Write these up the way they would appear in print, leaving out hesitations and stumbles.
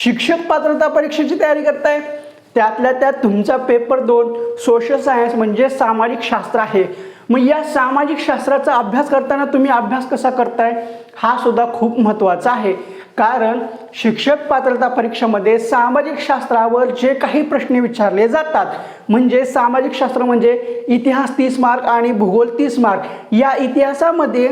शिक्षक पात्रता परीक्षेची तयारी करताय, त्यातल्या त्यात तुमचा पेपर 2 सोशल सायन्स म्हणजे सामाजिक शास्त्र आहे। मग या सामाजिक शास्त्राचा अभ्यास करताना तुम्ही अभ्यास कसा करताय हा सुद्धा खूप महत्त्वाचा आहे। कारण शिक्षक पात्रता परीक्षेमध्ये सामाजिक शास्त्रावर जे काही प्रश्न विचारले जातात, म्हणजे सामाजिक शास्त्र म्हणजे इतिहास 30 मार्क आणि भूगोल 30 मार्क। या इतिहासामध्ये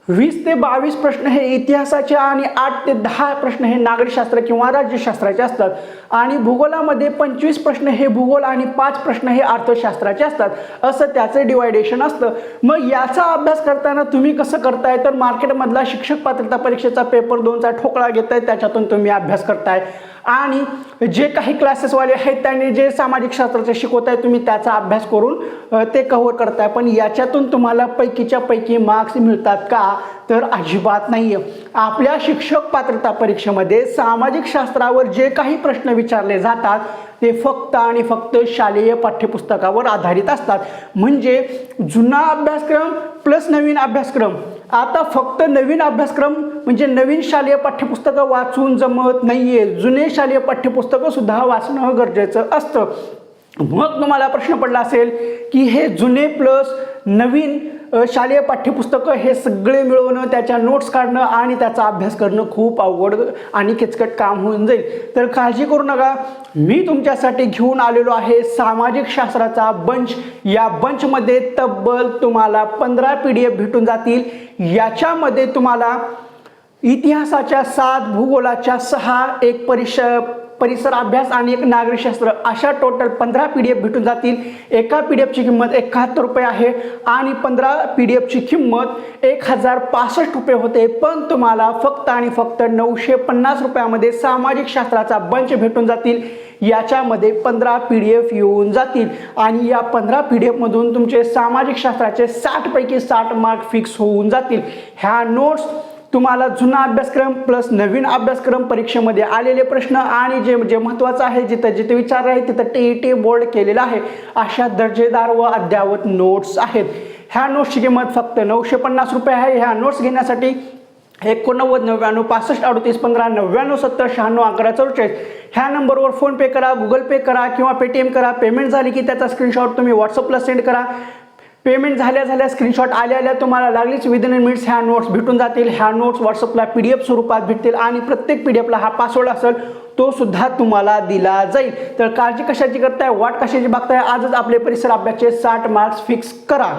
20 ते 22 प्रश्न हे इतिहासाचे आणि 8 ते 10 प्रश्न हे नागरिकशास्त्र किंवा राज्यशास्त्राचे असतात आणि भूगोलामध्ये 25 प्रश्न हे भूगोल आणि 5 प्रश्न हे अर्थशास्त्राचे असतात, असं त्याचे डिवायडेशन असतं। मग याचा अभ्यास करताना तुम्ही कसं करताय, तर मार्केटमधला शिक्षक पात्रता परीक्षेचा पेपर 2चा ठोकळा घेताय, त्याच्यातून तुम्ही अभ्यास करताय आणि जे काही क्लासेसवाले आहेत त्यांनी जे सामाजिक शास्त्राचे शिकवताय तुम्ही त्याचा अभ्यास करून ते कव्हर करताय। पण याच्यातून तुम्हाला पैकीच्या पैकी मार्क्स मिळतात का, तर अजिबात नाही आहे। आपल्या शिक्षक पात्रता परीक्षेमध्ये सामाजिक शास्त्रावर जे काही प्रश्न विचारले जातात ते फक्त आणि फक्त शालेय पाठ्यपुस्तकावर आधारित असतात। म्हणजे जुना अभ्यासक्रम प्लस नवीन अभ्यासक्रम। आता फक्त नवीन अभ्यासक्रम म्हणजे नवीन शालेय पाठ्यपुस्तकं वाचून जमत नाहीये, जुने शालेय पाठ्यपुस्तकं सुद्धा वाचणं गरजेचं असतं। मग तुम्हाला प्रश्न पडला असेल की हे जुने प्लस नवीन शालेय पाठ्यपुस्तकं हे सगळे मिळवणं, त्याच्या नोट्स काढणं आणि त्याचा अभ्यास करणं खूप अवघड आणि किचकट काम होऊन जाईल। तर काळजी करू नका, मी तुमच्यासाठी घेऊन आलेलो आहे सामाजिक शास्त्राचा बंच। या बंचमध्ये तब्बल तुम्हाला 15 PDF भेटून जातील। याच्यामध्ये तुम्हाला इतिहासाच्या 7, भूगोलाच्या 6, एक परिसर अभ्यास आणि एक नागरिकशास्त्र अशा टोटल 15 PDF भेटून जातील। एका PDFची किंमत 71 रुपये आहे आणि 15 PDFची किंमत 1065 रुपये होते। पण तुम्हाला फक्त आणि फक्त 950 रुपयामध्ये सामाजिक शास्त्राचा बंच भेटून जातील। याच्यामध्ये 15 PDF येऊन जातील आणि या 15 PDF मधून तुमचे सामाजिक शास्त्राचे 60 पैकी 60 मार्क फिक्स होऊन जातील। ह्या नोट्स तुम्हाला जुना अभ्यासक्रम प्लस नवीन अभ्यासक्रम, परीक्षेमध्ये आलेले प्रश्न आणि जे महत्त्वाचं आहे, जिथे जिथे विचारले आहे तिथं TET बोर्ड केलेला आहे, अशा दर्जेदार व अद्ययावत नोट्स आहेत। ह्या नोट्सची किंमत फक्त 950 रुपये आहे। ह्या नोट्स घेण्यासाठी 89 99 65 38 15 99 70 96 11 44 ह्या नंबरवर फोनपे करा, गुगल पे करा किंवा पेटीएम करा। पेमेंट झाली की त्याचा स्क्रीनशॉट तुम्ही व्हॉट्सअपला सेंड करा। पेमेंट झाल्या स्क्रीनशॉट आल्या तुम्हाला लागलीच विदिन मिनिट्स ह्या नोट्स भेटून जातील। ह्या नोट्स व्हॉट्सअपला PDF स्वरूपात भेटतील आणि प्रत्येक PDFला हा पासवर्ड असेल तो सुद्धा तुम्हाला दिला जाईल। तर काळजी कशाची करताय, वाट कशाची बघताय, आजच आपले परिसर अभ्यासचे 60 मार्क्स फिक्स करा।